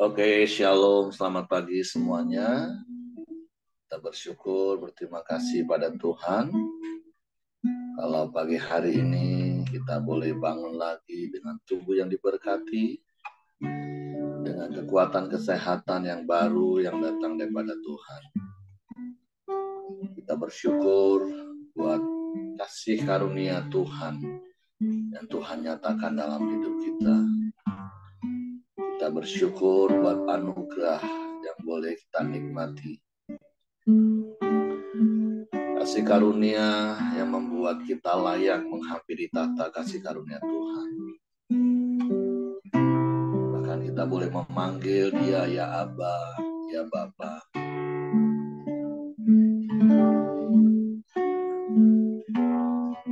Oke, shalom, selamat pagi semuanya. Kita bersyukur, berterima kasih pada Tuhan. Kalau pagi hari ini kita boleh bangun lagi dengan tubuh yang diberkati, dengan kekuatan kesehatan yang baru yang datang daripada Tuhan. Kita bersyukur buat kasih karunia Tuhan yang Tuhan nyatakan dalam hidup kita. Kita bersyukur buat anugerah yang boleh kita nikmati. Kasih karunia yang membuat kita layak menghampiri tahta kasih karunia Tuhan. Bahkan kita boleh memanggil Dia ya Aba, ya Bapa.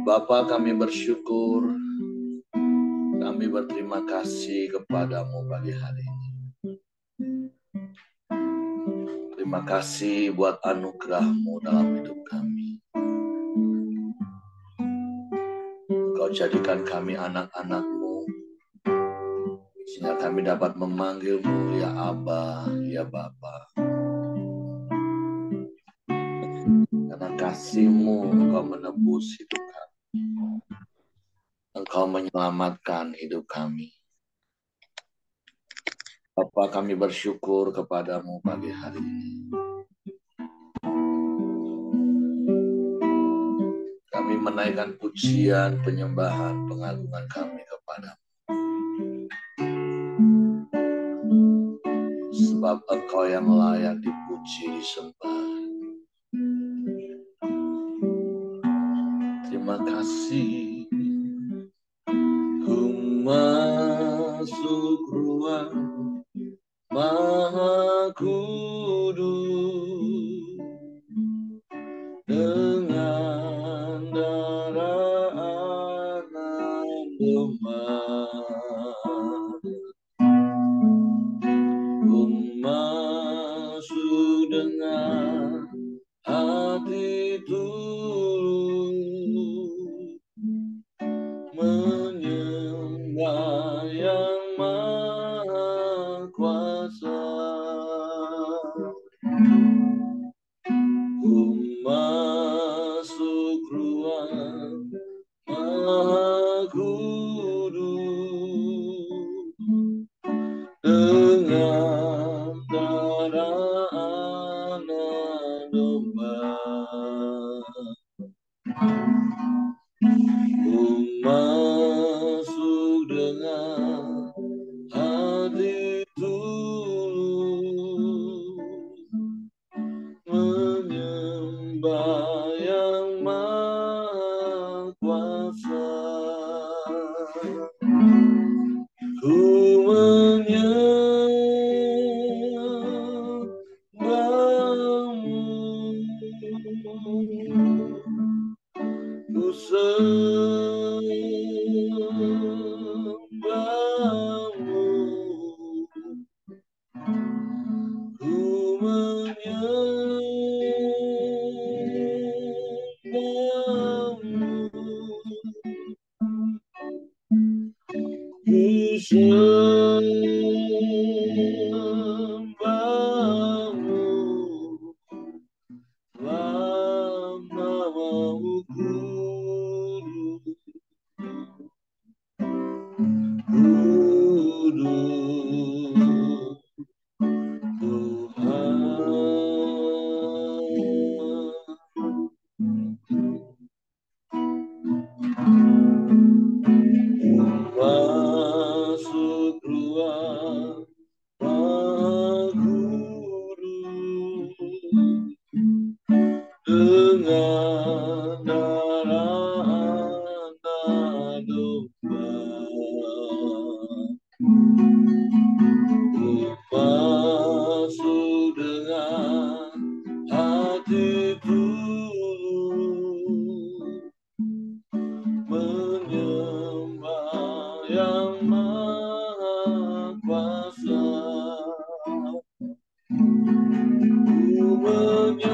Bapa, kami bersyukur, kami berterima kasih kepadamu pagi hari ini. Terima kasih buat anugerah-Mu dalam hidup kami. Engkau jadikan kami anak-anak-Mu, sehingga kami dapat memanggil-Mu ya Aba, ya Bapa. Karena kasih-Mu, Engkau menebus hidup kami. Engkau menyelamatkan hidup kami. Bapa, kami bersyukur kepadamu pagi hari ini. Kami menaikkan pujian, penyembahan, pengagungan kami kepadamu. Sebab Engkau yang layak dipuji, disembah. Terima kasih. Ku masuk ruang Maha Kudus dengan darah anak domba. Ku masuk dengan hati tulus menyembah yang Maha Kuasa. Ku masuk ruang Maha Kudus dengan darah anak domba. Ku masuk dengan hati tulus menyembah yang Maha Kuasa. Ku menyembahmu, ku sembahmu, ku menyembahmu, ku sembahmu, namamu kudus, kudus Tuhan. Masuk ruang Maha Kudus dengan darah anak domba. Ku masuk dengan hati tulus menyembah yang Maha Kuasa. Ku menyembahmu,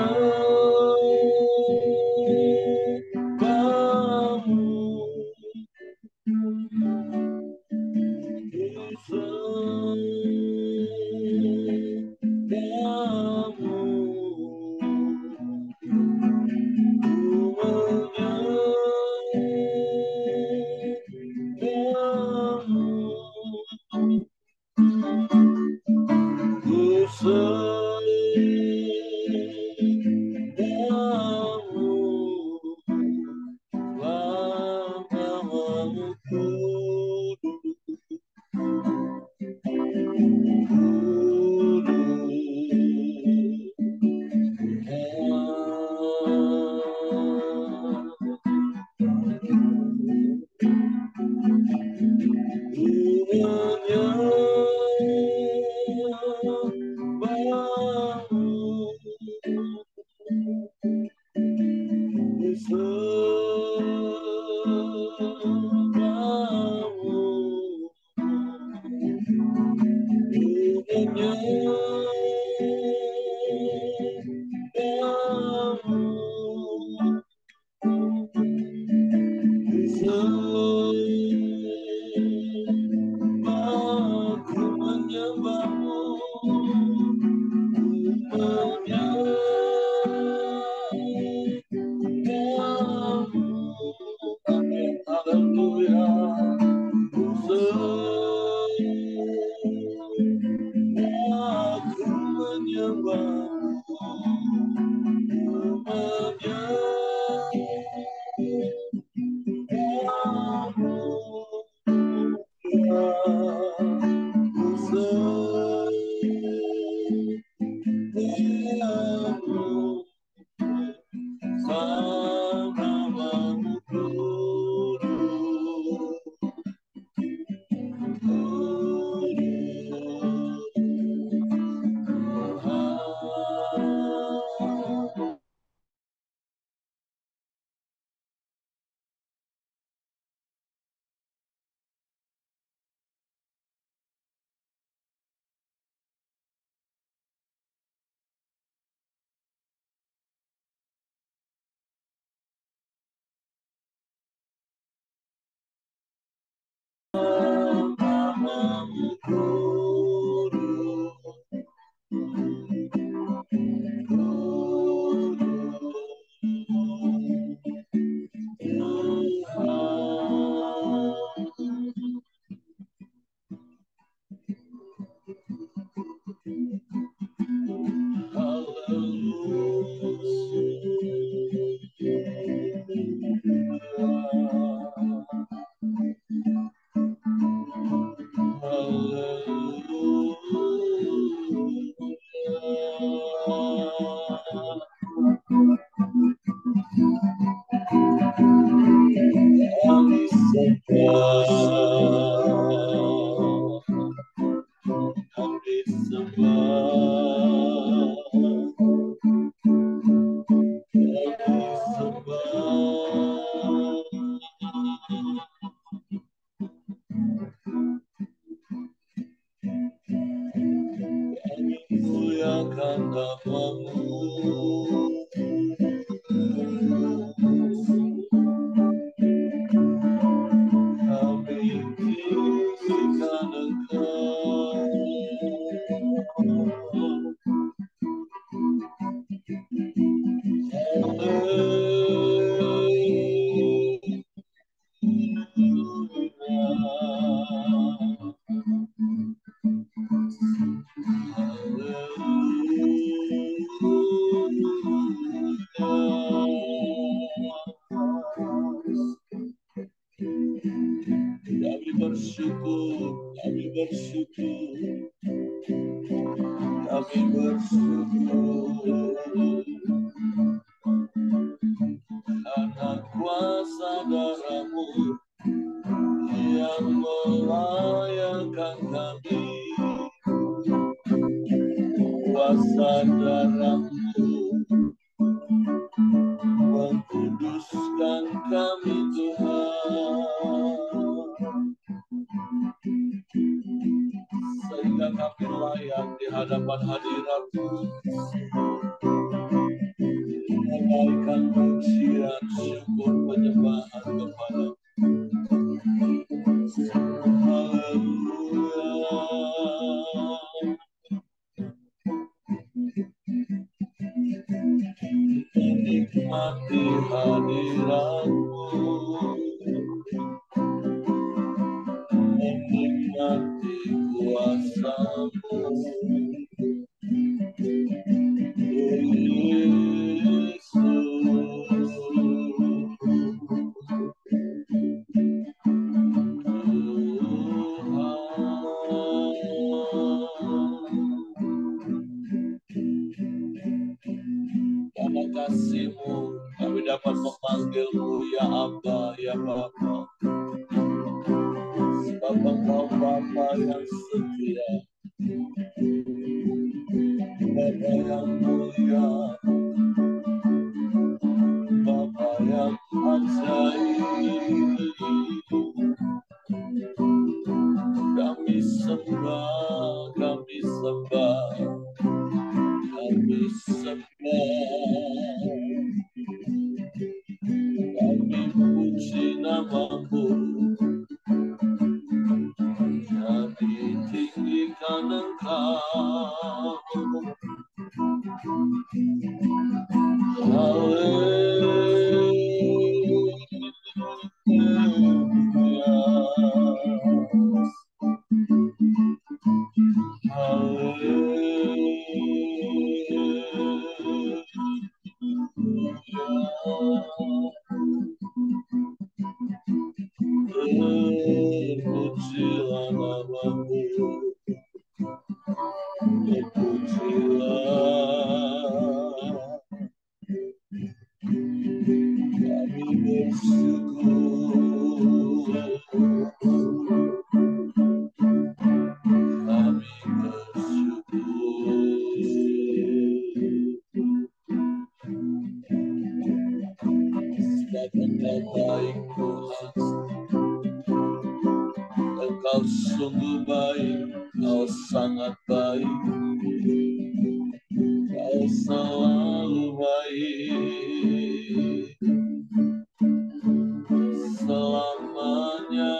Selamanya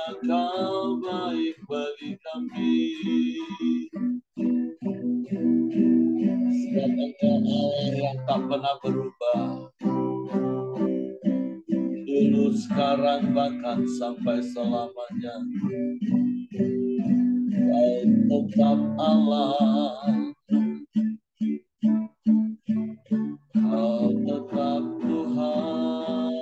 Engkau baik bagi kami. Sebab Engkau Allah yang tak pernah berubah, dulu, sekarang, bahkan sampai selamanya. Kau tetap Allah, Kau tetap Tuhan.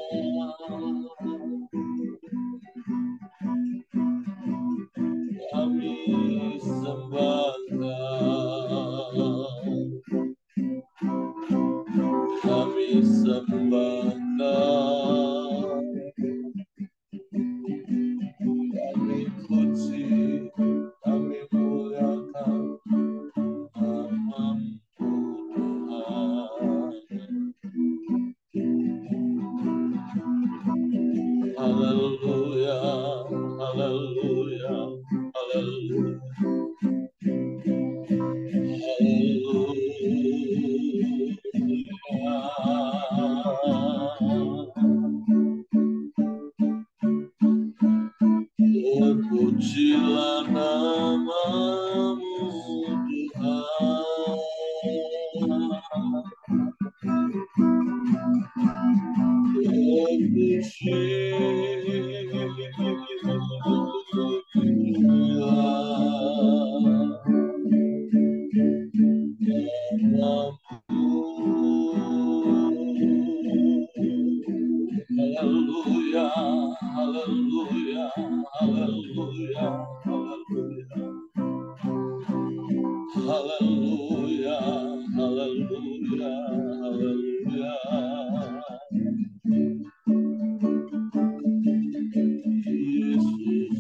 Kami sembah Kau, kami sembah Kau, kami puji, kami muliakan nama-Mu Tuhan. Haleluya, haleluya, haleluya. Oh, pujilah nama-Mu Tuhan. Oh, haleluya, haleluya, haleluya, haleluya, haleluya, haleluya, haleluya. Yesus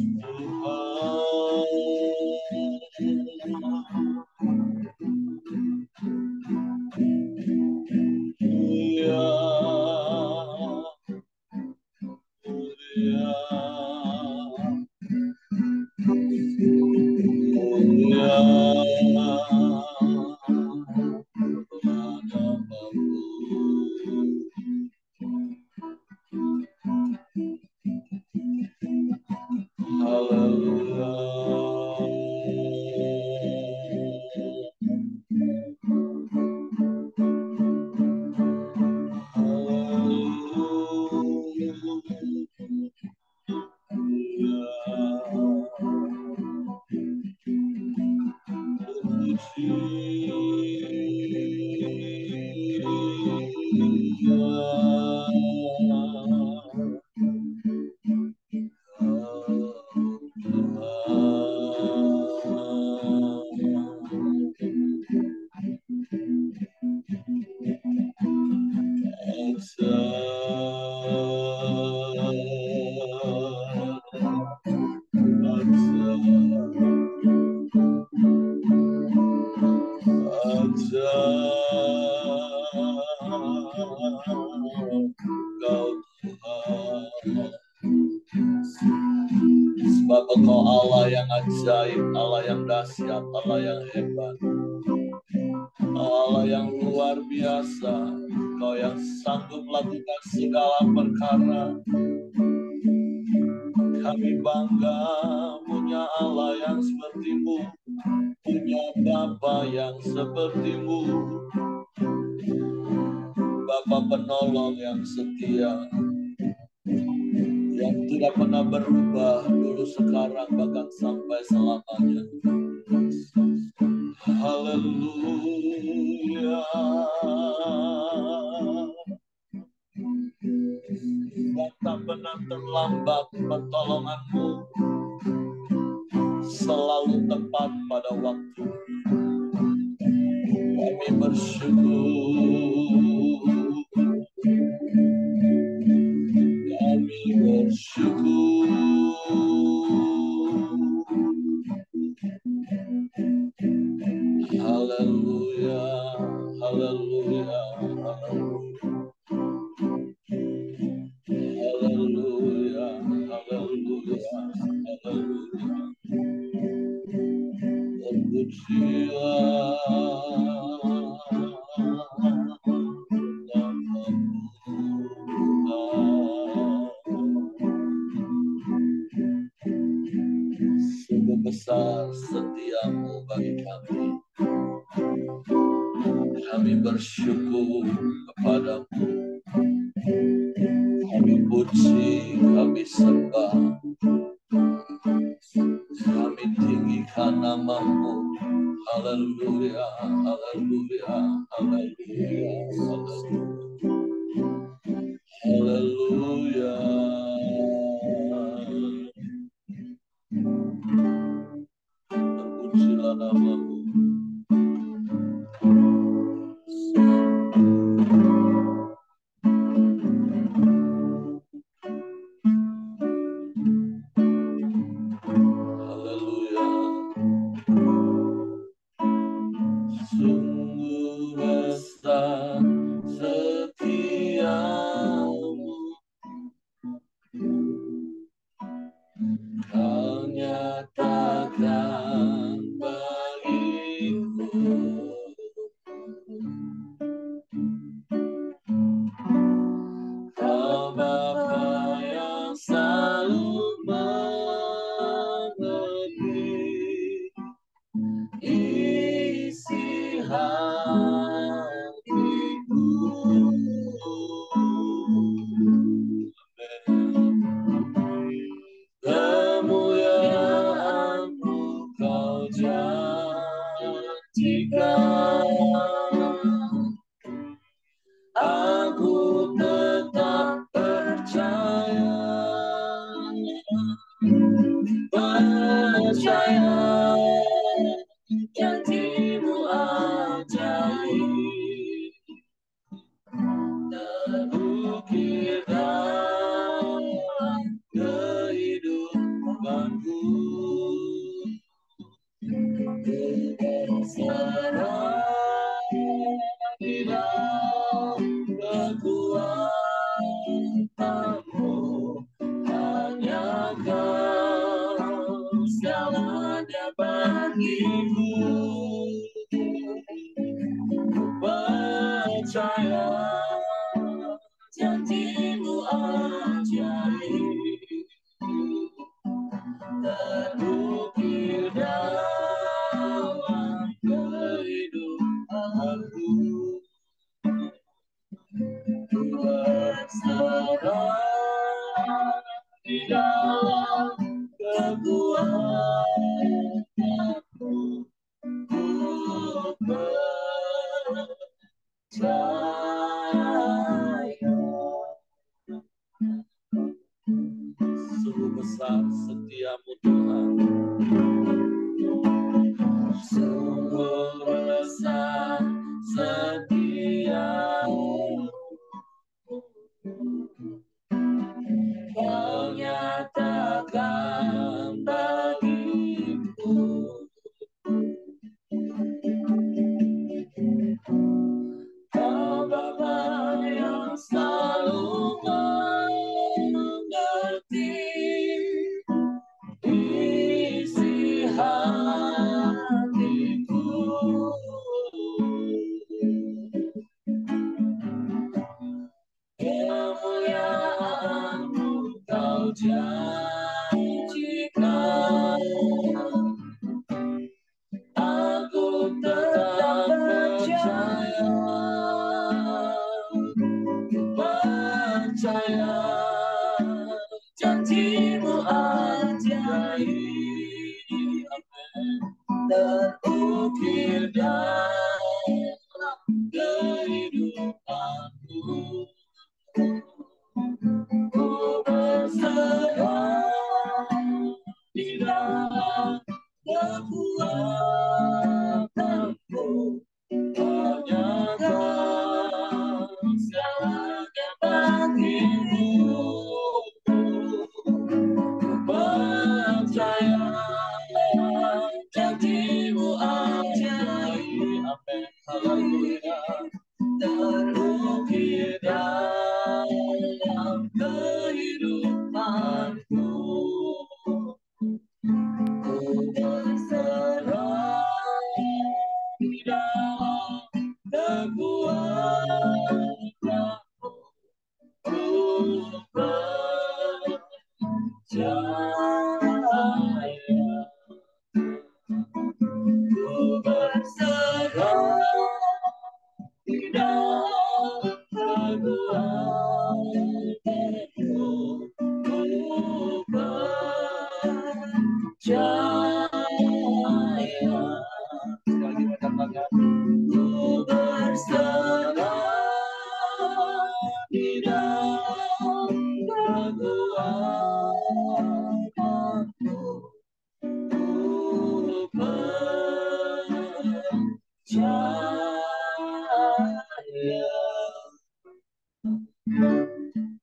Sebab Engkau Allah yang ajaib, Allah yang dahsyat, Allah yang hebat, Allah yang luar biasa. Engkau yang sanggup melakukan segala perkara. Kami bangga punya Allah yang seperti-Mu, punya Bapa yang seperti-Mu, Bapa penolong yang setia, yang tidak pernah berubah, dulu, sekarang, bahkan sampai selamanya. Haleluya. Dan tak pernah terlambat pertolongan-Mu, selalu tepat pada waktu. Kami bersyukur, kami bersyukur. Haleluya, haleluya, haleluya. Haleluya, haleluya, haleluya. Terpujilah nama-Mu. Sungguh besar setiamu bagi kami. Kami bersyukur kepadamu. Kami puji, kami sembah. Kami tinggikan namamu. Haleluya, haleluya, haleluya, haleluya. Terpujilah namamu. Haleluya. Sungguh besar setiamu, Kau nyatakan bagiku. Kau Bapa yang selalu mengerti isi hatiku. Kemuliaan-Mu Kau janjikan. Aku tetap percaya janji-Mu ajaib, terukir dalam kehidupanku. Berserah di dalam kekuatan-Mu, hanya Kau segalanya bagiku. Percaya janji-Mu ajaib, terukir dalam kehidupanku. Berserah di dalam kekuatan-Mu, ku percaya. Sungguh besar setiamu Tuhan. Sungguh besar setiamu, Kau nyatakan bagiku. Kau Bapa yang selalu mengerti isi hatiku. Kemuliaan-Mu Kau janjikan. Aku tetap percaya janji-Mu ajaib, terukir dalam kehidupanku. Ku berserah di dalam kekuatan-Mu, hanya Kau segalanya bagiku. Percaya janji-Mu ajaib, amin, haleluya, terukir dalam kehidupanku. Ku berserah percaya. Sekali lagi katakan, ku berserah di dalam kekuatanmu. Ku percaya.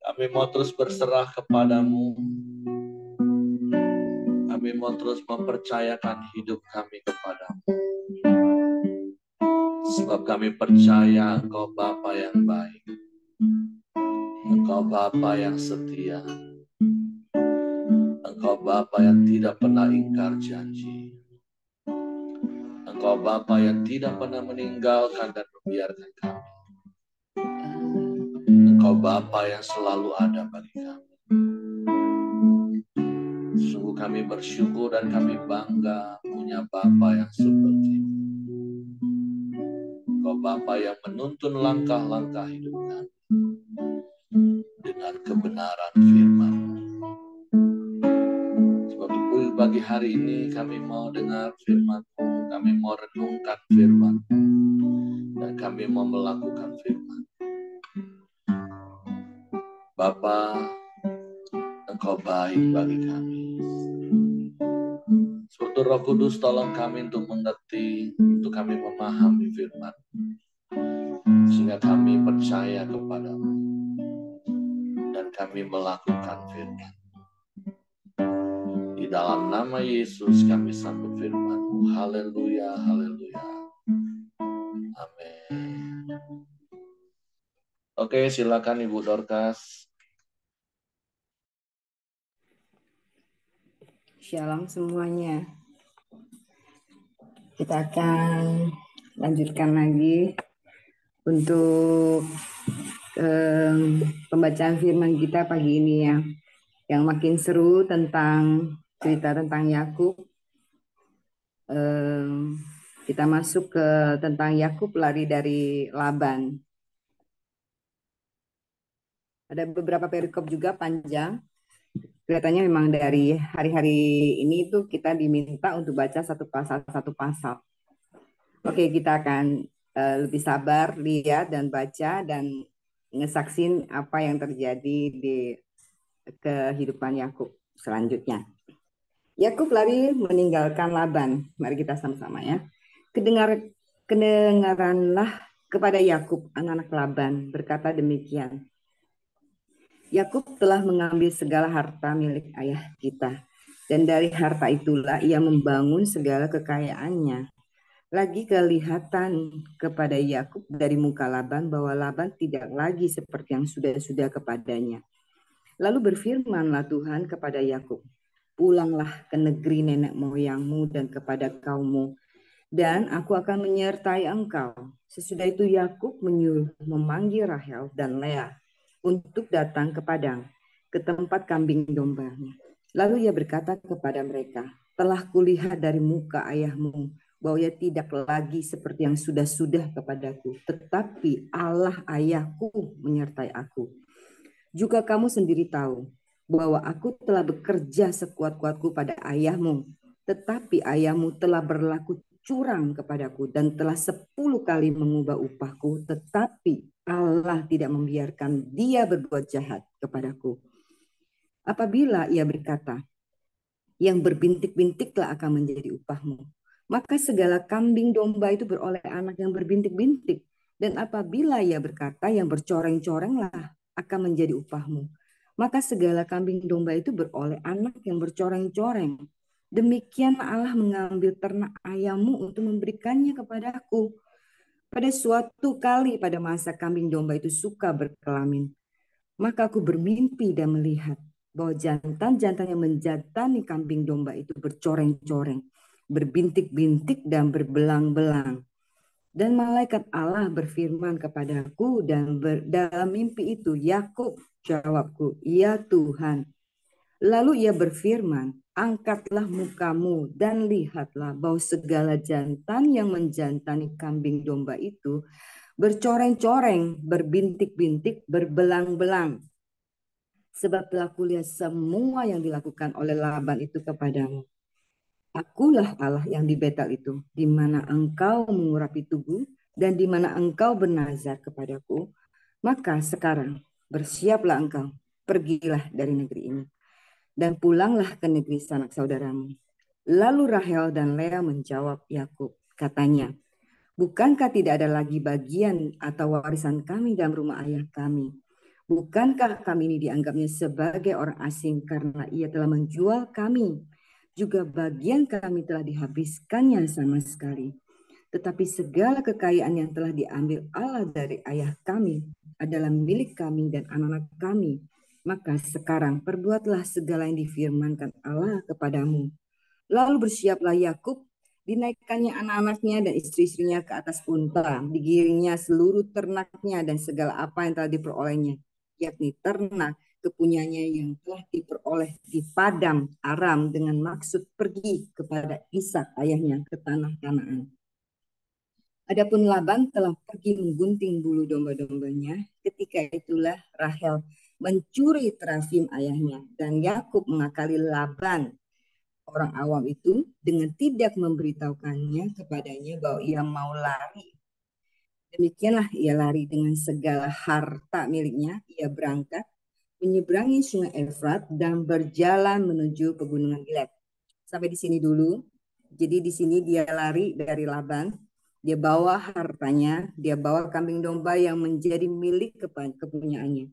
Kami mau terus berserah kepadamu. Kami mau terus mempercayakan hidup kami kepadamu. Sebab kami percaya Engkau Bapa yang baik. Engkau Bapa yang setia. Engkau Bapa yang tidak pernah ingkar janji. Engkau Bapa yang tidak pernah meninggalkan dan membiarkan kami. Engkau Bapa yang selalu ada bagi kami. Sungguh kami bersyukur dan kami bangga punya Bapa yang seperti itu. Engkau Bapa yang menuntun langkah-langkah hidup kami dengan kebenaran firman. Sebab itu pagi hari ini kami mau dengar firman-Mu, kami mau renungkan firman, dan kami mau melakukan firman. Bapa, Engkau baik bagi kami. Suatu Roh Kudus tolong kami untuk mengerti, untuk kami memahami firman, sehingga kami percaya kepadamu dan kami melakukan firman. Di dalam nama Yesus kami sambut firman-Mu. Haleluya, haleluya. Amin. Oke, silakan Ibu Dorcas. Shalom semuanya. Kita akan lanjutkan lagi untuk pembacaan firman kita pagi ini ya. Yang makin seru tentang cerita tentang Yakub. Kita masuk ke tentang Yakub lari dari Laban. Ada beberapa perikop juga panjang. Kelihatannya memang dari hari-hari ini tuh kita diminta untuk baca satu pasal. Oke, kita akan lebih sabar lihat dan baca dan ngesaksin apa yang terjadi di kehidupan Yakub selanjutnya. Yakub lari meninggalkan Laban. Mari kita sama-sama ya. Kedengaranlah kepada Yakub anak-anak Laban berkata demikian. Yakub telah mengambil segala harta milik ayah kita, dan dari harta itulah ia membangun segala kekayaannya. Lagi kelihatan kepada Yakub dari muka Laban bahwa Laban tidak lagi seperti yang sudah-sudah kepadanya. Lalu berfirmanlah Tuhan kepada Yakub, pulanglah ke negeri nenek moyangmu dan kepada kaummu, dan aku akan menyertai engkau. Sesudah itu Yakub menyuruh memanggil Rahel dan Lea untuk datang ke padang, ke tempat kambing dombanya. Lalu ia berkata kepada mereka, telah kulihat dari muka ayahmu bahwa ia tidak lagi seperti yang sudah-sudah kepadaku, tetapi Allah ayahku menyertai aku. Juga kamu sendiri tahu bahwa aku telah bekerja sekuat-kuatku pada ayahmu, tetapi ayahmu telah berlaku curang kepadaku dan telah 10 kali mengubah upahku, tetapi Allah tidak membiarkan dia berbuat jahat kepadaku. Apabila ia berkata, yang berbintik-bintiklah akan menjadi upahmu, maka segala kambing domba itu beroleh anak yang berbintik-bintik. Dan apabila ia berkata, yang bercoreng-corenglah akan menjadi upahmu, maka segala kambing domba itu beroleh anak yang bercoreng-coreng. Demikian Allah mengambil ternak ayammu untuk memberikannya kepadaku. Pada suatu kali pada masa kambing domba itu suka berkelamin, maka aku bermimpi dan melihat bahwa jantan-jantan yang menjantani kambing domba itu bercoreng-coreng, berbintik-bintik dan berbelang-belang. Dan malaikat Allah berfirman kepadaku dan dalam mimpi itu, Yakub, jawabku, ya Tuhan. Lalu ia berfirman, angkatlah mukamu dan lihatlah bahwa segala jantan yang menjantani kambing domba itu bercoreng-coreng, berbintik-bintik, berbelang-belang. Sebab telah kulihat semua yang dilakukan oleh Laban itu kepadamu. Akulah Allah yang di Betel itu, di mana engkau mengurapi tubuh dan di mana engkau bernazar kepadaku. Maka sekarang bersiaplah engkau, pergilah dari negeri ini dan pulanglah ke negeri sanak saudaramu. Lalu Rahel dan Lea menjawab Yakub, katanya, bukankah tidak ada lagi bagian atau warisan kami dalam rumah ayah kami? Bukankah kami ini dianggapnya sebagai orang asing karena ia telah menjual kami? Juga bagian kami telah dihabiskannya sama sekali. Tetapi segala kekayaan yang telah diambil Allah dari ayah kami adalah milik kami dan anak-anak kami. Maka sekarang perbuatlah segala yang difirmankan Allah kepadamu. Lalu bersiaplah Yakub, dinaikkannya anak-anaknya dan istri-istrinya ke atas unta, digiringnya seluruh ternaknya dan segala apa yang telah diperolehnya, yakni ternak kepunyanya yang telah diperoleh di Padam Aram dengan maksud pergi kepada Ishak ayahnya ke tanah Kanaan. Adapun Laban telah pergi menggunting bulu domba-dombanya. Ketika itulah Rahel mencuri terafim ayahnya dan Yakub mengakali Laban orang awam itu dengan tidak memberitahukannya kepadanya bahwa ia mau lari. Demikianlah ia lari dengan segala harta miliknya. Ia berangkat menyeberangi sungai Efrat dan berjalan menuju pegunungan Gilead. Sampai di sini dulu. Jadi di sini dia lari dari Laban. Dia bawa hartanya, dia bawa kambing domba yang menjadi milik kepunyaannya.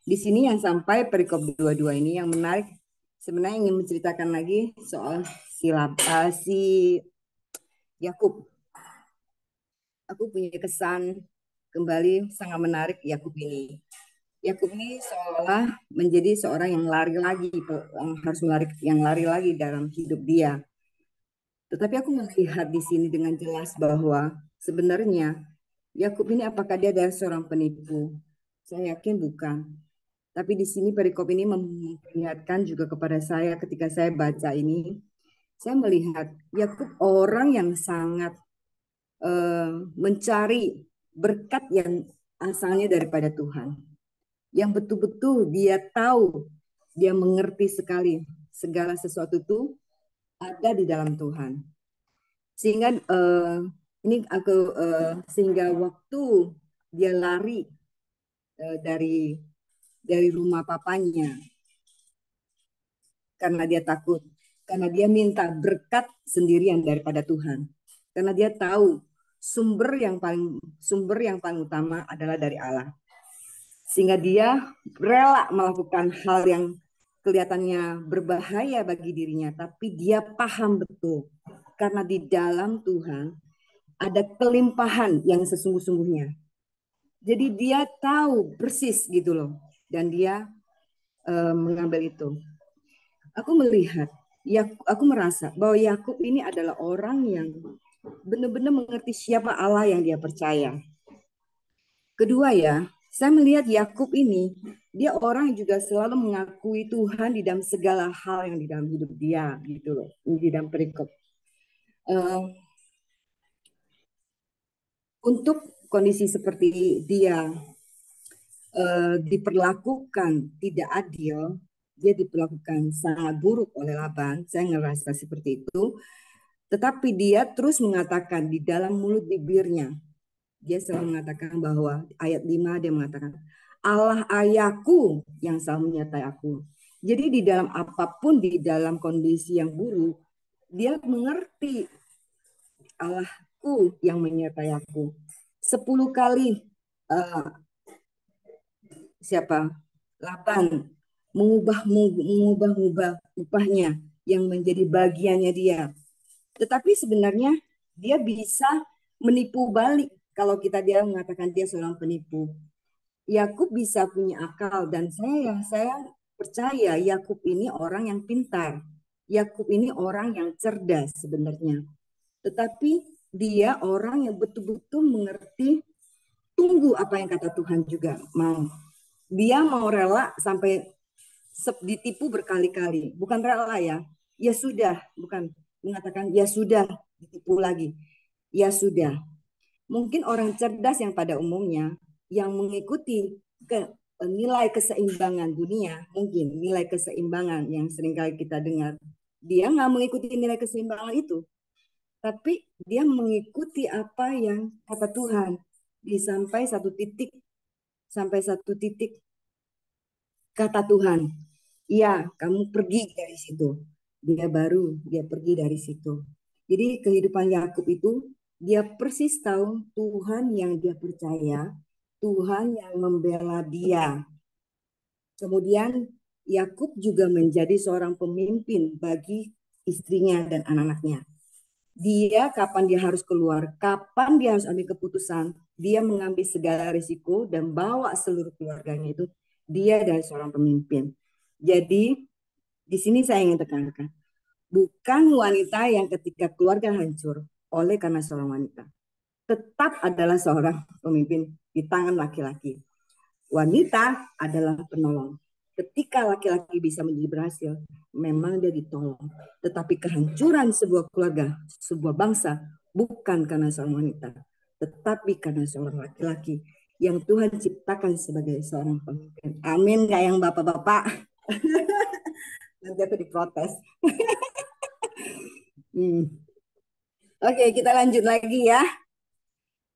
Di sini yang sampai perikop 22 ini yang menarik, sebenarnya ingin menceritakan lagi soal si Yakub. Aku punya kesan kembali sangat menarik Yakub ini. Yakub ini seolah menjadi seorang yang lari lagi, yang harus lari lagi dalam hidup dia. Tetapi aku melihat di sini dengan jelas bahwa sebenarnya Yakub ini apakah dia adalah seorang penipu? Saya yakin bukan. Tapi di sini perikop ini memperlihatkan juga kepada saya ketika saya baca ini, saya melihat Yakub orang yang sangat mencari berkat yang asalnya daripada Tuhan. Yang betul-betul dia tahu, dia mengerti sekali segala sesuatu itu ada di dalam Tuhan. Sehingga sehingga waktu dia lari dari rumah papanya karena dia takut, karena dia minta berkat sendirian daripada Tuhan, karena dia tahu sumber yang paling utama adalah dari Allah, sehingga dia rela melakukan hal yang kelihatannya berbahaya bagi dirinya, tapi dia paham betul karena di dalam Tuhan ada kelimpahan yang sesungguh-sungguhnya. Jadi dia tahu persis gitu loh, dan dia mengambil itu. Aku melihat, aku merasa bahwa Yakub ini adalah orang yang benar-benar mengerti siapa Allah yang dia percaya. Kedua ya, saya melihat Yakub ini, dia orang yang juga selalu mengakui Tuhan di dalam segala hal yang di dalam hidup dia, gitu loh, di dalam perikop. Untuk kondisi seperti dia diperlakukan tidak adil, dia diperlakukan sangat buruk oleh Laban, saya ngerasa seperti itu. Tetapi dia terus mengatakan di dalam mulut bibirnya, dia selalu mengatakan bahwa ayat 5 dia mengatakan, Allah ayahku yang selalu menyertai aku. Jadi di dalam apapun, di dalam kondisi yang buruk, dia mengerti Allahku yang menyertai aku. 10 kali Laban mengubah upahnya yang menjadi bagiannya dia. Tetapi sebenarnya dia bisa menipu balik kalau dia mengatakan dia seorang penipu. Yakub bisa punya akal dan saya percaya Yakub ini orang yang pintar. Yakub ini orang yang cerdas sebenarnya. Tetapi dia orang yang betul-betul mengerti, tunggu apa yang kata Tuhan juga mau. Dia mau rela sampai ditipu berkali-kali. Bukan rela ya. Ya sudah, bukan mengatakan ya sudah ditipu lagi. Ya sudah. Mungkin orang cerdas yang pada umumnya yang mengikuti nilai keseimbangan dunia, mungkin nilai keseimbangan yang seringkali kita dengar, Dia nggak mengikuti nilai keseimbangan itu, tapi dia mengikuti apa yang kata Tuhan. Sampai satu titik kata Tuhan, ya kamu pergi dari situ. Dia pergi dari situ. Jadi kehidupan Yakub itu dia persis tahu Tuhan yang dia percaya, Tuhan yang membela dia. Kemudian Yakub juga menjadi seorang pemimpin bagi istrinya dan anak-anaknya. Dia kapan dia harus keluar, kapan dia harus ambil keputusan, dia mengambil segala risiko dan bawa seluruh keluarganya itu. Dia dari seorang pemimpin. Jadi di sini saya ingin tekankan, bukan wanita yang ketika keluarga hancur oleh karena seorang wanita, tetap adalah seorang pemimpin di tangan laki-laki. Wanita adalah penolong. Ketika laki-laki bisa menjadi berhasil, memang dia ditolong. Tetapi kehancuran sebuah keluarga, sebuah bangsa, bukan karena seorang wanita, tetapi karena seorang laki-laki yang Tuhan ciptakan sebagai seorang pemimpin. Amin, gak yang bapak-bapak? Nanti aku diprotes. Oke, kita lanjut lagi ya.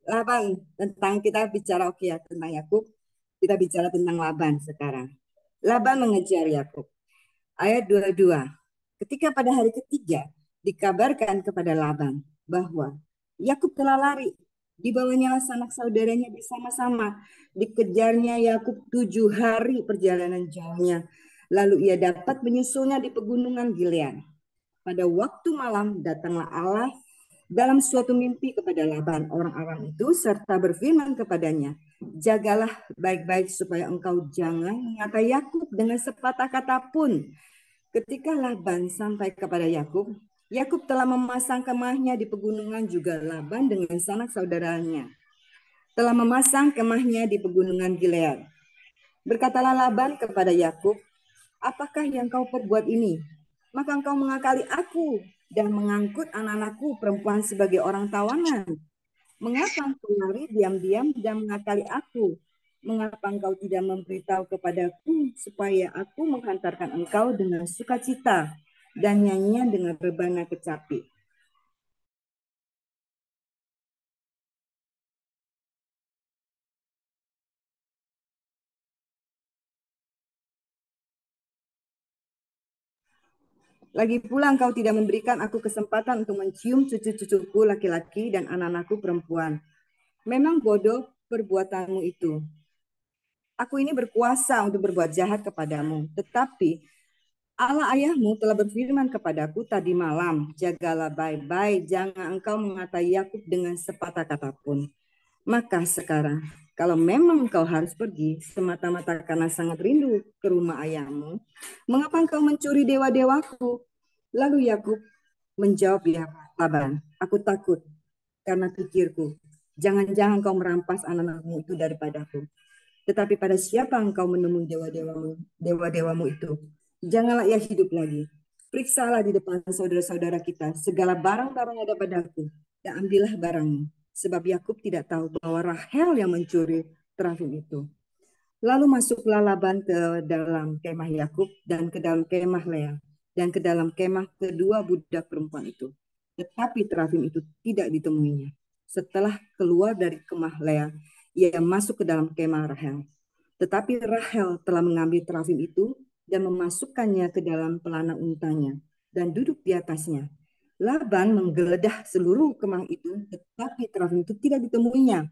Laban, tentang kita bicara ya tentang Yakub, kita bicara tentang Laban sekarang. Laban mengejar Yakub. Ayat 22. Ketika pada hari ketiga dikabarkan kepada Laban bahwa Yakub telah lari, dibawanya sanak saudaranya bersama-sama. Dikejarnya Yakub 7 hari perjalanan jauhnya. Lalu ia dapat menyusulnya di pegunungan Gilead. Pada waktu malam datanglah Allah dalam suatu mimpi kepada Laban orang Aram itu serta berfirman kepadanya, jagalah baik-baik supaya engkau jangan mengatai Yakub dengan sepatah kata pun. Ketika Laban sampai kepada Yakub, Yakub telah memasang kemahnya di pegunungan, juga Laban dengan sanak saudaranya telah memasang kemahnya di pegunungan Gilead. Berkatalah Laban kepada Yakub, apakah yang kau perbuat ini? Maka engkau mengakali aku dan mengangkut anak-anakku perempuan sebagai orang tawanan. Mengapa engkau lari diam-diam dan mengakali aku? Mengapa engkau tidak memberitahu kepadaku supaya aku menghantarkan engkau dengan sukacita dan nyanyian dengan rebana kecapi? Lagi pula engkau tidak memberikan aku kesempatan untuk mencium cucu-cucuku laki-laki dan anak-anakku perempuan. Memang bodoh perbuatanmu itu. Aku ini berkuasa untuk berbuat jahat kepadamu. Tetapi Allah ayahmu telah berfirman kepadaku tadi malam, jagalah baik-baik, jangan engkau mengatai Yakub dengan sepatah kata pun. Maka sekarang, kalau memang engkau harus pergi semata-mata karena sangat rindu ke rumah ayahmu, mengapa engkau mencuri dewa-dewaku? Lalu Yakub menjawab ya Laban, aku takut karena pikirku, jangan-jangan kau merampas anak-anakmu itu daripadaku. Tetapi pada siapa engkau menemui dewa-dewamu itu? Janganlah ia hidup lagi. Periksalah di depan saudara-saudara kita segala barang-barang yang ada padaku dan ambillah barangmu. Sebab Yakub tidak tahu bahwa Rahel yang mencuri terafim itu. Lalu masuklah Laban ke dalam kemah Yakub dan ke dalam kemah Lea dan ke dalam kemah kedua budak perempuan itu. Tetapi terafim itu tidak ditemuinya. Setelah keluar dari kemah Lea, ia masuk ke dalam kemah Rahel. Tetapi Rahel telah mengambil terafim itu dan memasukkannya ke dalam pelana untanya dan duduk di atasnya. Laban menggeledah seluruh kemah itu, tetapi terafim itu tidak ditemuinya.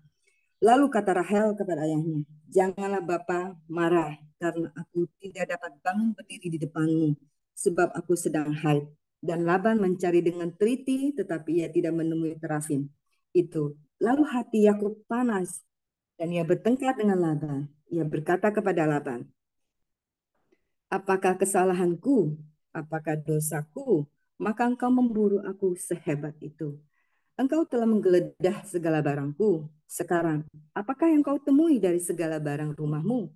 Lalu kata Rahel kepada ayahnya, janganlah Bapa marah karena aku tidak dapat bangun berdiri di depanmu, sebab aku sedang haid. Dan Laban mencari dengan teliti, tetapi ia tidak menemui terafim itu. Lalu hati Yakub panas, dan ia bertengkar dengan Laban. Ia berkata kepada Laban, apakah kesalahanku? Apakah dosaku? Maka engkau memburu aku sehebat itu. Engkau telah menggeledah segala barangku. Sekarang, apakah yang kau temui dari segala barang rumahmu?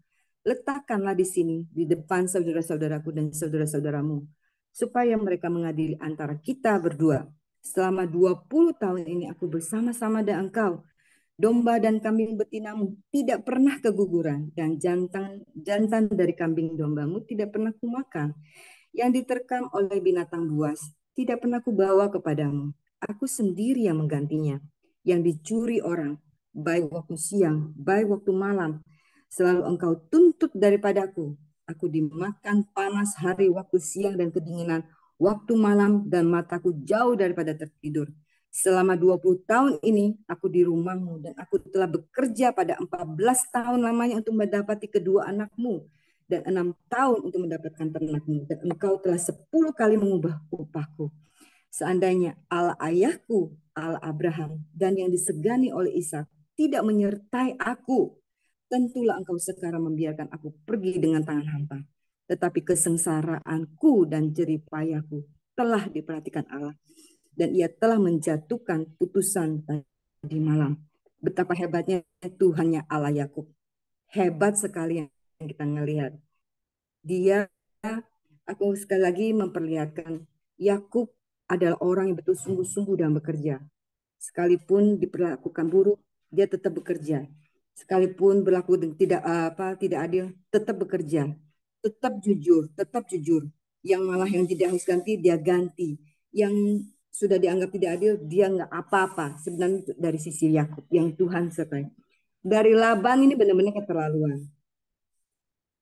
Letakkanlah di sini, di depan saudara-saudaraku dan saudara-saudaramu, supaya mereka mengadili antara kita berdua. Selama 20 tahun ini aku bersama-sama dengan engkau. Domba dan kambing betinamu tidak pernah keguguran, dan jantan dari kambing dombamu tidak pernah kumakan. yang diterkam oleh binatang buas tidak pernah kubawa kepadamu. Aku sendiri yang menggantinya, yang dicuri orang, baik waktu siang, baik waktu malam. Selalu engkau tuntut daripadaku. Aku dimakan panas hari waktu siang dan kedinginan waktu malam, dan mataku jauh daripada tertidur. Selama 20 tahun ini aku di rumahmu, dan aku telah bekerja pada 14 tahun lamanya untuk mendapati kedua anakmu, dan 6 tahun untuk mendapatkan ternakmu, dan engkau telah 10 kali mengubah upahku. Seandainya Allah ayahku, Allah Abraham, dan yang disegani oleh Ishak tidak menyertai aku, tentulah engkau sekarang membiarkan aku pergi dengan tangan hampa. Tetapi kesengsaraanku dan jerih payahku telah diperhatikan Allah, dan ia telah menjatuhkan putusan tadi malam. Betapa hebatnya Tuhannya Allah Yakub. Hebat sekali yang kita melihat. Dia, aku sekali lagi memperlihatkan, Yakub adalah orang yang betul sungguh-sungguh dalam bekerja. Sekalipun diperlakukan buruk, dia tetap bekerja. Sekalipun berlaku tidak adil, tetap bekerja. Tetap jujur, tetap jujur. Yang malah yang tidak harus ganti, dia ganti. Yang sudah dianggap tidak adil, dia nggak apa-apa. Sebenarnya dari sisi Yakub, yang Tuhan sertai. Dari Laban ini benar-benar keterlaluan.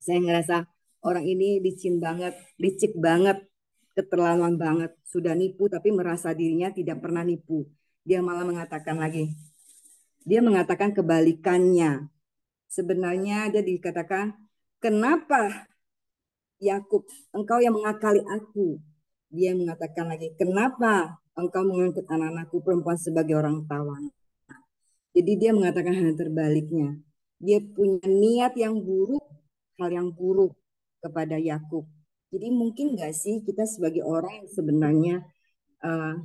Saya ngerasa orang ini licik banget, keterlaluan banget. Sudah nipu tapi merasa dirinya tidak pernah nipu. Dia malah mengatakan lagi, dia mengatakan kebalikannya. Sebenarnya dia dikatakan, kenapa Yakub, engkau yang mengakali aku? Dia mengatakan lagi, kenapa engkau mengangkut anak-anakku perempuan sebagai orang tawan? Jadi dia mengatakan hal terbaliknya. Dia punya niat yang buruk, hal yang buruk kepada Yakub. Jadi mungkin nggak sih kita sebagai orang yang sebenarnya uh,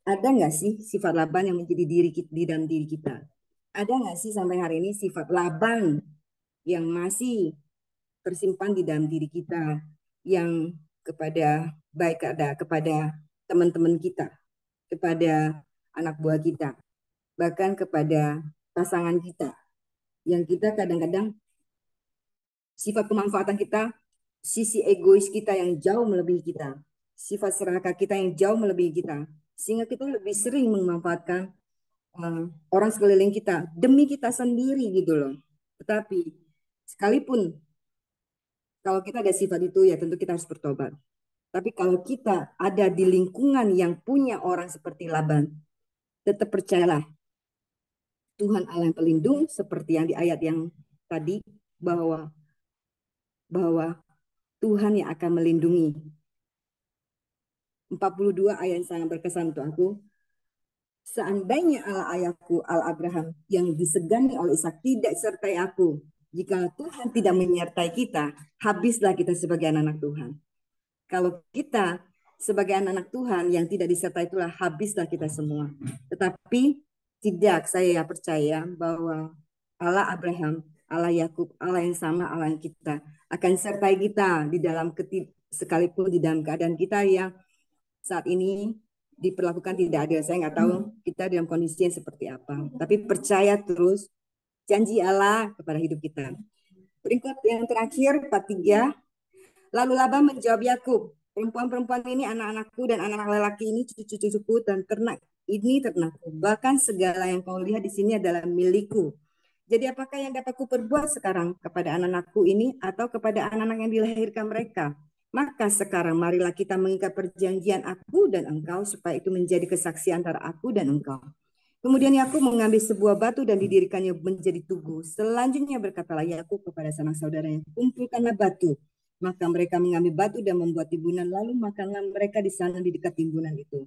ada nggak sih sifat Laban yang menjadi di dalam diri kita? Ada nggak sih sampai hari ini sifat Laban yang masih tersimpan di dalam diri kita, yang kepada teman-teman kita, kepada anak buah kita, bahkan kepada pasangan kita, yang kita kadang-kadang sifat pemanfaatan kita, sisi egois kita yang jauh melebihi kita, sifat serakah kita yang jauh melebihi kita, sehingga kita lebih sering memanfaatkan orang sekeliling kita demi kita sendiri gitu loh. Tetapi sekalipun kalau kita ada sifat itu, ya tentu kita harus bertobat. Tapi kalau kita ada di lingkungan yang punya orang seperti Laban, tetap percayalah Tuhan Allah yang pelindung, seperti yang di ayat yang tadi, bahwa bahwa Tuhan yang akan melindungi. 42 ayat yang sangat berkesan untuk aku. Seandainya Allah ayahku, Allah Abraham, yang disegani oleh Ishak tidak sertai aku, jika Tuhan tidak menyertai kita, habislah kita sebagai anak-anak Tuhan. Kalau kita sebagai anak-anak Tuhan yang tidak disertai, itulah habislah kita semua. Tetapi tidak, saya percaya bahwa Allah Abraham, Allah Yakub, Allah yang sama, Allah yang kita akan sertai kita di dalam sekalipun di dalam keadaan kita yang saat ini diperlakukan tidak adil. Saya nggak tahu kita dalam kondisi yang seperti apa. Tapi percaya terus janji Allah kepada hidup kita. Berikut yang terakhir, 43. Lalu Laban menjawab Yakub, perempuan-perempuan ini anak-anakku, dan anak-anak lelaki ini cucu-cucuku, dan ternak ini ternakku. Bahkan segala yang kau lihat di sini adalah milikku. Jadi apakah yang dapat kuperbuat sekarang kepada anak-anakku ini atau kepada anak-anak yang dilahirkan mereka? Maka sekarang marilah kita mengikat perjanjian aku dan engkau, supaya itu menjadi kesaksian antara aku dan engkau. Kemudian Yakub mengambil sebuah batu dan didirikannya menjadi tugu. Selanjutnya berkatalah Yakub kepada sanak saudaranya, kumpulkanlah batu. Maka mereka mengambil batu dan membuat timbunan, lalu makanlah mereka di sana di dekat timbunan itu.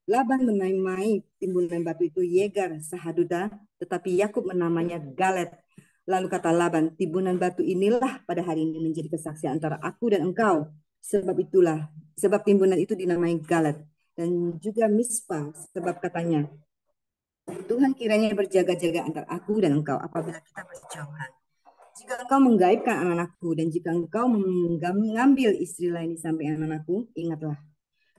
Laban menamai timbunan batu itu Yegar Sahaduta, tetapi Yakub menamanya Galet. Lalu kata Laban, timbunan batu inilah pada hari ini menjadi kesaksian antara aku dan engkau. Sebab timbunan itu dinamai Galet. Dan juga Mispa, sebab katanya, Tuhan kiranya berjaga-jaga antara aku dan engkau apabila kita berjauhan. Jika engkau menggaibkan anak-anakku, dan jika engkau mengambil istri lain di samping anak-anakku, ingatlah,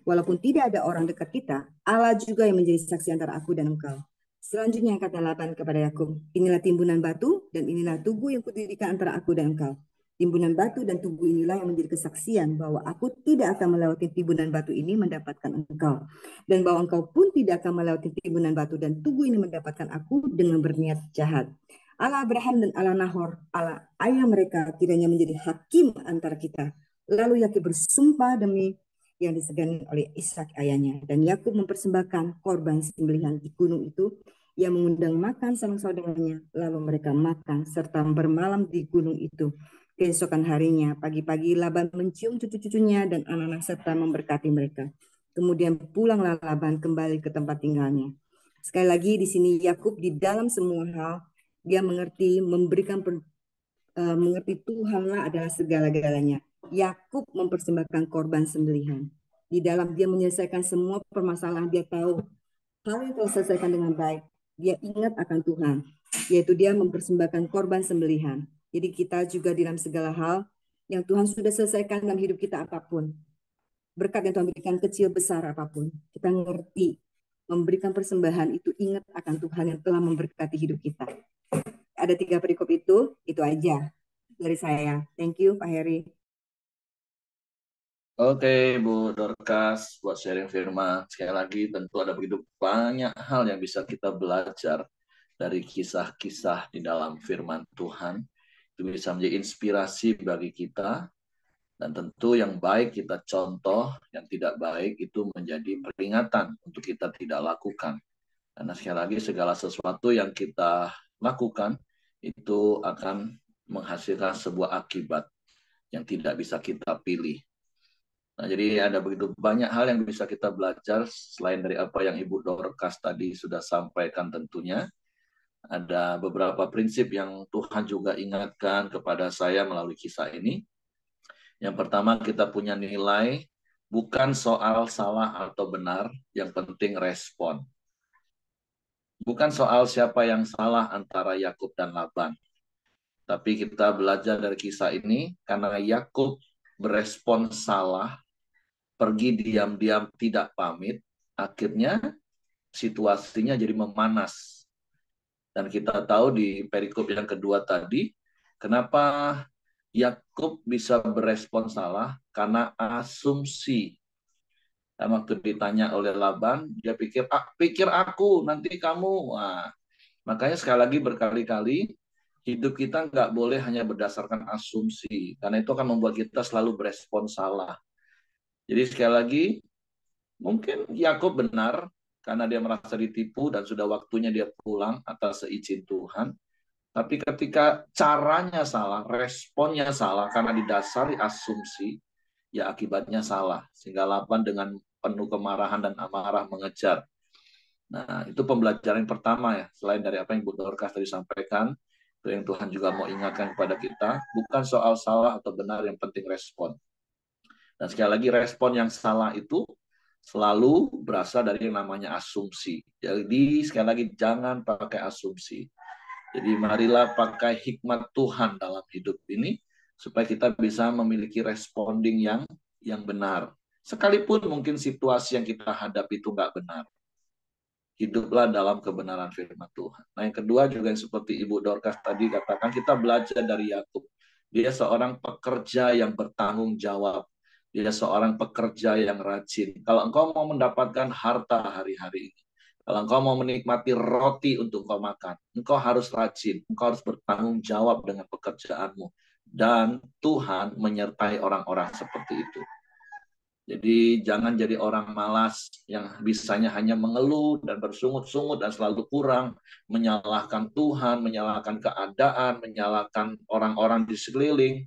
walaupun tidak ada orang dekat kita, Allah juga yang menjadi saksi antara aku dan engkau. Selanjutnya kata Laban kepada Yakub, inilah timbunan batu dan inilah tugu yang kudirikan antara aku dan engkau. Timbunan batu dan tubuh inilah yang menjadi kesaksian bahwa aku tidak akan melewati timbunan batu ini mendapatkan engkau. Dan bahwa engkau pun tidak akan melewati timbunan batu dan tubuh ini mendapatkan aku dengan berniat jahat. Allah Abraham dan Allah Nahor, Allah ayah mereka kiranya menjadi hakim antara kita. Lalu Yakub bersumpah demi yang disegani oleh Ishak ayahnya. Dan Yakub mempersembahkan korban sembelihan di gunung itu. Ia mengundang makan sanak saudaranya. Lalu mereka makan serta bermalam di gunung itu. Keesokan harinya, pagi-pagi Laban mencium cucu-cucunya dan anak-anak serta memberkati mereka. Kemudian pulanglah Laban kembali ke tempat tinggalnya. Sekali lagi di sini Yakub di dalam semua hal dia mengerti mengerti Tuhanlah adalah segala-galanya. Yakub mempersembahkan korban sembelihan. Di dalam dia menyelesaikan semua permasalahan, dia tahu hal yang telah selesaikan dengan baik. Dia ingat akan Tuhan, yaitu dia mempersembahkan korban sembelihan. Jadi kita juga dalam segala hal yang Tuhan sudah selesaikan dalam hidup kita apapun. Berkat yang Tuhan berikan kecil besar apapun. Kita ngerti memberikan persembahan itu ingat akan Tuhan yang telah memberkati hidup kita. Ada 3 perikop itu aja dari saya. Thank you Pak Heri. Oke, Bu Dorcas, buat sharing firman. Sekali lagi, tentu ada begitu banyak hal yang bisa kita belajar dari kisah-kisah di dalam firman Tuhan. Itu bisa menjadi inspirasi bagi kita. Dan tentu yang baik kita contoh, yang tidak baik itu menjadi peringatan untuk kita tidak lakukan. Karena sekali lagi, segala sesuatu yang kita lakukan, itu akan menghasilkan sebuah akibat yang tidak bisa kita pilih. Nah, jadi ada begitu banyak hal yang bisa kita belajar selain dari apa yang Ibu Dorcas tadi sudah sampaikan tentunya. Ada beberapa prinsip yang Tuhan juga ingatkan kepada saya melalui kisah ini. Yang pertama, kita punya nilai bukan soal salah atau benar, yang penting respon. Bukan soal siapa yang salah antara Yakub dan Laban. Tapi kita belajar dari kisah ini karena Yakub berespon salah, pergi diam-diam tidak pamit, akhirnya situasinya jadi memanas. Dan kita tahu di perikop yang kedua tadi, kenapa Yakub bisa berespon salah? Karena asumsi. Dan waktu ditanya oleh Laban, dia pikir aku, nanti kamu. Wah, makanya sekali lagi berkali-kali, hidup kita nggak boleh hanya berdasarkan asumsi. Karena itu akan membuat kita selalu berespon salah. Jadi sekali lagi, mungkin Yakub benar karena dia merasa ditipu dan sudah waktunya dia pulang atas seizin Tuhan. Tapi ketika caranya salah, responnya salah karena didasari asumsi, ya akibatnya salah. Sehingga Laban dengan penuh kemarahan dan amarah mengejar. Nah, itu pembelajaran yang pertama ya. Selain dari apa yang Bu Dorcas tadi sampaikan, itu yang Tuhan juga mau ingatkan kepada kita, bukan soal salah atau benar, yang penting respon. Dan sekali lagi respon yang salah itu selalu berasal dari yang namanya asumsi. Jadi sekali lagi jangan pakai asumsi. Jadi marilah pakai hikmat Tuhan dalam hidup ini supaya kita bisa memiliki responding yang benar. Sekalipun mungkin situasi yang kita hadapi itu nggak benar. Hiduplah dalam kebenaran firman Tuhan. Nah, yang kedua juga yang seperti Ibu Dorcas tadi katakan, kita belajar dari Yakub. Dia seorang pekerja yang bertanggung jawab. Dia seorang pekerja yang rajin. Kalau engkau mau mendapatkan harta hari-hari ini, kalau engkau mau menikmati roti untuk engkau makan, engkau harus rajin. Engkau harus bertanggung jawab dengan pekerjaanmu. Dan Tuhan menyertai orang-orang seperti itu. Jadi jangan jadi orang malas yang bisanya hanya mengeluh dan bersungut-sungut dan selalu kurang, menyalahkan Tuhan, menyalahkan keadaan, menyalahkan orang-orang di sekeliling.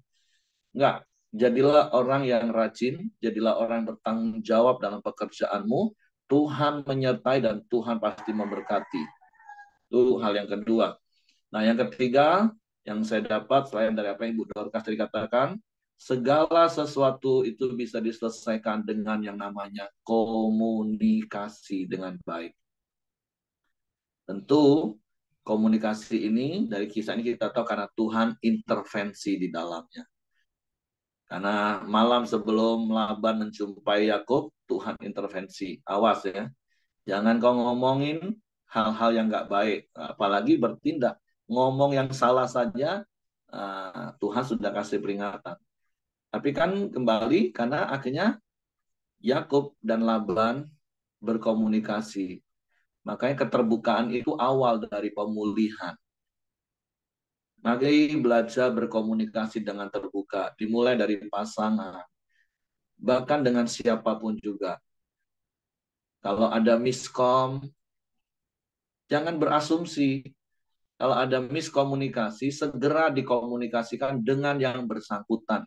Enggak, jadilah orang yang rajin, jadilah orang yang bertanggung jawab dalam pekerjaanmu. Tuhan menyertai dan Tuhan pasti memberkati. Itu hal yang kedua. Nah, yang ketiga yang saya dapat selain dari apa yang Ibu Dorcas tadi katakan, segala sesuatu itu bisa diselesaikan dengan yang namanya komunikasi dengan baik. Tentu komunikasi ini dari kisah ini kita tahu karena Tuhan intervensi di dalamnya. Karena malam sebelum Laban menjumpai Yakub, Tuhan intervensi. Awas ya, jangan kau ngomongin hal-hal yang nggak baik, apalagi bertindak. Ngomong yang salah saja Tuhan sudah kasih peringatan. Tapi kan kembali karena akhirnya Yakub dan Laban berkomunikasi. Makanya keterbukaan itu awal dari pemulihan. Mari belajar berkomunikasi dengan terbuka, dimulai dari pasangan, bahkan dengan siapapun juga. Kalau ada miskom, jangan berasumsi. Kalau ada miskomunikasi, segera dikomunikasikan dengan yang bersangkutan.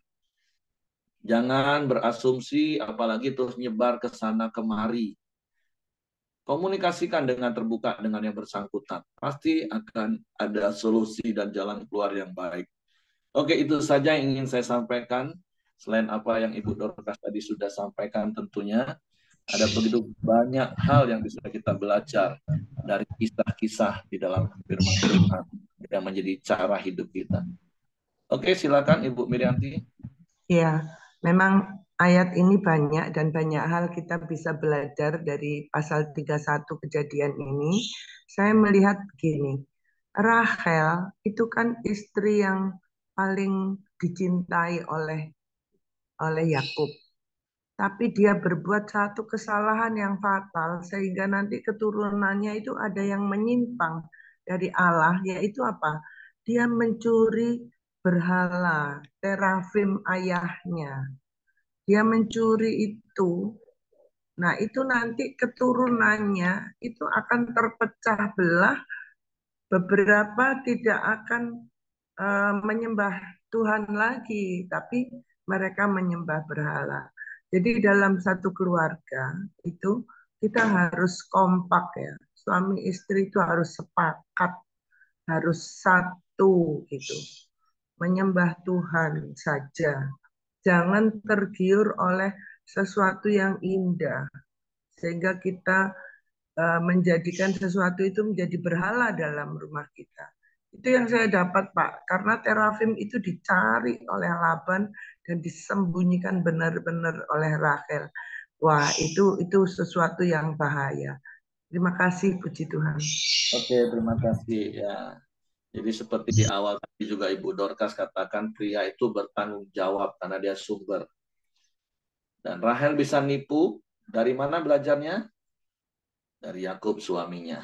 Jangan berasumsi, apalagi terus nyebar ke sana kemari. Komunikasikan dengan terbuka dengan yang bersangkutan. Pasti akan ada solusi dan jalan keluar yang baik. Oke, itu saja yang ingin saya sampaikan. Selain apa yang Ibu Dorcas tadi sudah sampaikan tentunya, ada begitu banyak hal yang bisa kita belajar dari kisah-kisah di dalam firman Tuhan yang menjadi cara hidup kita. Oke, silakan Ibu Mirianti. Ya, memang ayat ini banyak dan banyak hal kita bisa belajar dari pasal 31 kejadian ini. Saya melihat begini, Rahel itu kan istri yang paling dicintai oleh Yakub. Tapi dia berbuat satu kesalahan yang fatal sehingga nanti keturunannya itu ada yang menyimpang dari Allah, yaitu apa? Dia mencuri berhala, terafim ayahnya. Dia mencuri itu. Nah, itu nanti keturunannya itu akan terpecah belah, beberapa tidak akan menyembah Tuhan lagi, tapi mereka menyembah berhala. Jadi dalam satu keluarga itu kita harus kompak ya. Suami istri itu harus sepakat, harus satu gitu. Menyembah Tuhan saja. Jangan tergiur oleh sesuatu yang indah sehingga kita menjadikan sesuatu itu menjadi berhala dalam rumah kita. Itu yang saya dapat, Pak. Karena terafim itu dicari oleh Laban dan disembunyikan benar-benar oleh Rachel. Wah, itu sesuatu yang bahaya. Terima kasih, puji Tuhan. Oke, terima kasih ya. Jadi seperti di awal tadi juga Ibu Dorcas katakan pria itu bertanggung jawab karena dia sumber. Dan Rahel bisa nipu, dari mana belajarnya? Dari Yakub suaminya.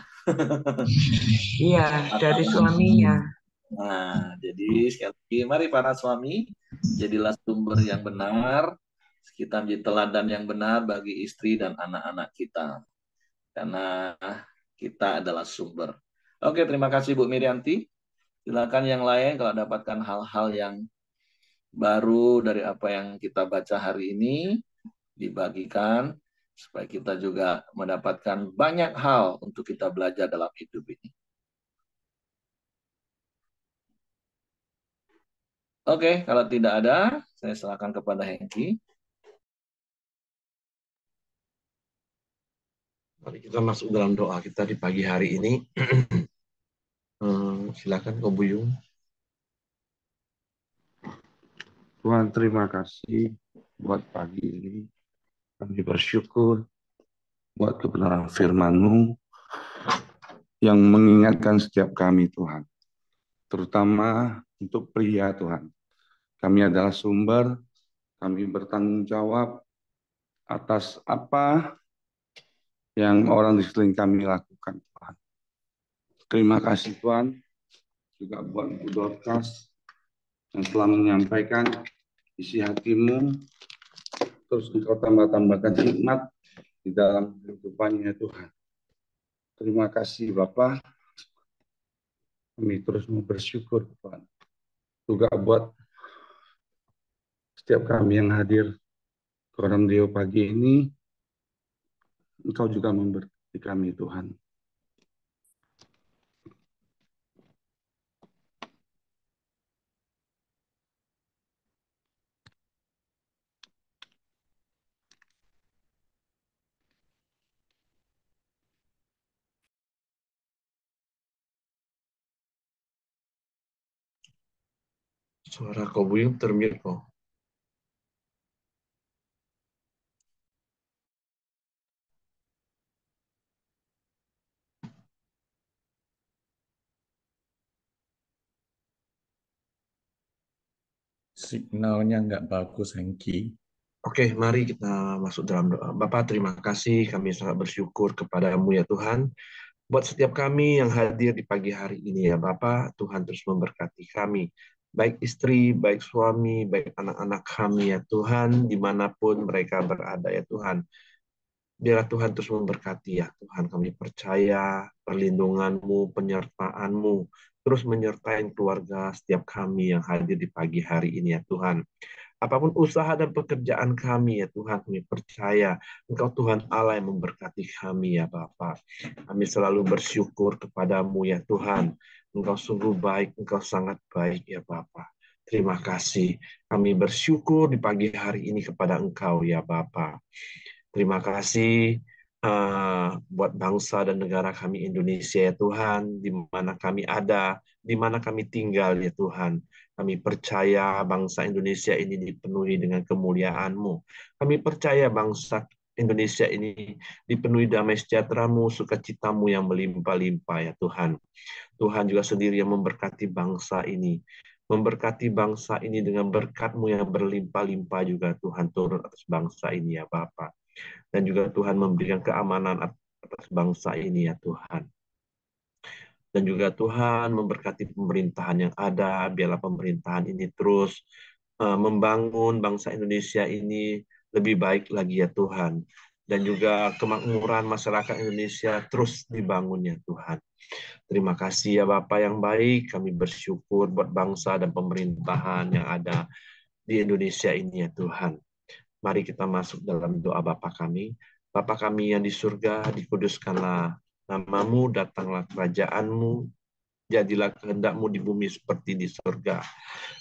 Iya, dari suaminya. Nah, jadi sekali lagi mari para suami jadilah sumber yang benar, kita menjadi teladan yang benar bagi istri dan anak-anak kita. Karena kita adalah sumber. Oke, terima kasih Bu Mirianti. Silakan yang lain kalau dapatkan hal-hal yang baru dari apa yang kita baca hari ini dibagikan supaya kita juga mendapatkan banyak hal untuk kita belajar dalam hidup ini. Oke, kalau tidak ada, saya serahkan kepada Hengki. Mari kita masuk dalam doa kita di pagi hari ini. Silakan Ko Buyung. Tuhan, terima kasih buat pagi ini. Kami bersyukur buat kebenaran firman-Mu yang mengingatkan setiap kami, Tuhan. Terutama untuk pria, Tuhan. Kami adalah sumber, kami bertanggung jawab atas apa yang orang di sekeliling kami lakukan, Tuhan. Terima kasih, Tuhan. Juga buat Bu Dorcas yang telah menyampaikan isi hatimu, terus Engkau tambah-tambahkan hikmat di dalam kehidupannya, Tuhan. Terima kasih, Bapak. Kami terus mau bersyukur, Tuhan. Juga buat setiap kami yang hadir ke radio pagi ini, Engkau juga memberkati kami, Tuhan. Suara Ko Buyung termute kok. Signalnya nggak bagus, Hengki. Oke, mari kita masuk dalam doa. Bapak, terima kasih. Kami sangat bersyukur kepadamu ya Tuhan. Buat setiap kami yang hadir di pagi hari ini ya Bapak, Tuhan terus memberkati kami. Baik istri, baik suami, baik anak-anak kami ya Tuhan, dimanapun mereka berada ya Tuhan. Biarlah Tuhan terus memberkati ya Tuhan. Kami percaya perlindungan-Mu, penyertaan-Mu, terus menyertai keluarga setiap kami yang hadir di pagi hari ini ya Tuhan. Apapun usaha dan pekerjaan kami ya Tuhan, kami percaya Engkau Tuhan Allah yang memberkati kami ya Bapa. Kami selalu bersyukur kepadamu ya Tuhan. Engkau sungguh baik, Engkau sangat baik ya Bapa. Terima kasih. Kami bersyukur di pagi hari ini kepada Engkau ya Bapa. Terima kasih buat bangsa dan negara kami Indonesia ya Tuhan, di mana kami ada, di mana kami tinggal ya Tuhan. Kami percaya bangsa Indonesia ini dipenuhi dengan kemuliaan-Mu. Kami percaya bangsa Indonesia ini dipenuhi damai sejahtera-Mu, sukacita-Mu yang melimpah-limpah ya Tuhan. Tuhan juga sendiri yang memberkati bangsa ini. Memberkati bangsa ini dengan berkat-Mu yang berlimpah-limpah juga Tuhan turun atas bangsa ini ya Bapa. Dan juga Tuhan memberikan keamanan atas bangsa ini ya Tuhan. Dan juga Tuhan memberkati pemerintahan yang ada, biarlah pemerintahan ini terus membangun bangsa Indonesia ini lebih baik lagi ya Tuhan. Dan juga kemakmuran masyarakat Indonesia terus dibangun ya Tuhan. Terima kasih ya Bapak yang baik, kami bersyukur buat bangsa dan pemerintahan yang ada di Indonesia ini ya Tuhan. Mari kita masuk dalam doa Bapa kami. Bapa kami yang di surga, dikuduskanlah namamu, datanglah kerajaan-Mu, jadilah kehendak-Mu di bumi seperti di surga.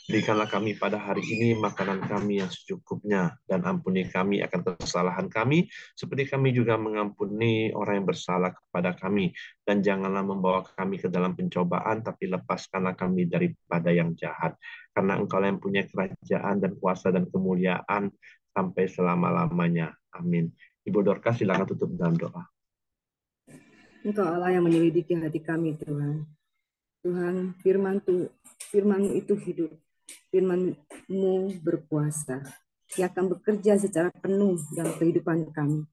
Berikanlah kami pada hari ini makanan kami yang secukupnya, dan ampuni kami akan kesalahan kami, seperti kami juga mengampuni orang yang bersalah kepada kami. Dan janganlah membawa kami ke dalam pencobaan, tapi lepaskanlah kami daripada yang jahat. Karena Engkau yang punya kerajaan dan kuasa dan kemuliaan sampai selama-lamanya. Amin. Ibu Dorcas, silakan tutup dalam doa. Engkau Allah yang menyelidiki hati kami, Tuhan. Tuhan, firman-Mu itu hidup. Firman-Mu berkuasa. Yang akan bekerja secara penuh dalam kehidupan kami.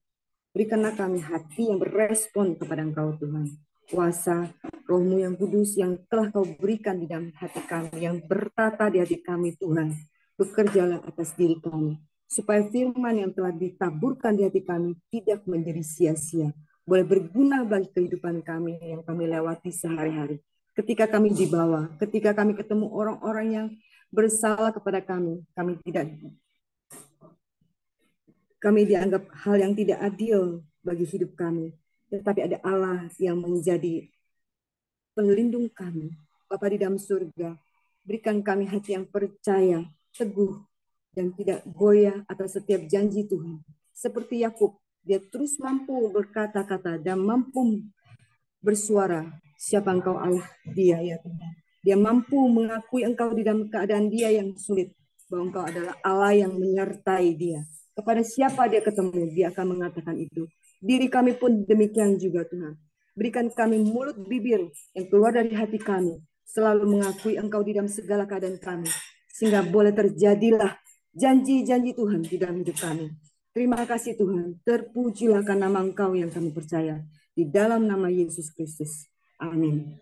Berikanlah kami hati yang berespon kepada Engkau, Tuhan. Kuasa Roh-Mu yang kudus yang telah Kau berikan di dalam hati kami, yang bertata di hati kami, Tuhan. Bekerjalah atas diri kami, supaya firman yang telah ditaburkan di hati kami tidak menjadi sia-sia, boleh berguna bagi kehidupan kami yang kami lewati sehari-hari. Ketika kami dibawa, ketika kami ketemu orang-orang yang bersalah kepada kami dianggap hal yang tidak adil bagi hidup kami. Tetapi ada Allah yang menjadi pelindung kami. Bapa di dalam surga, berikan kami hati yang percaya, teguh, dan tidak goyah atas setiap janji Tuhan. Seperti Yakub, dia terus mampu berkata-kata dan mampu bersuara, siapa Engkau Allah dia ya Tuhan. Dia mampu mengakui Engkau di dalam keadaan dia yang sulit, bahwa Engkau adalah Allah yang menyertai dia. Kepada siapa dia ketemu, dia akan mengatakan itu. Diri kami pun demikian juga Tuhan. Berikan kami mulut bibir yang keluar dari hati kami, selalu mengakui Engkau di dalam segala keadaan kami, sehingga boleh terjadilah janji-janji Tuhan di dalam hidup kami. Terima kasih Tuhan, terpujilah karena nama Engkau yang kami percaya. Di dalam nama Yesus Kristus. Amin.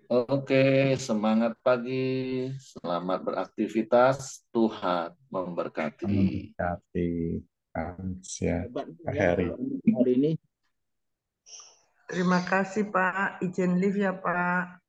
Oke, semangat pagi. Selamat beraktivitas. Tuhan memberkati. Hari Terima kasih Pak, izin live ya Pak.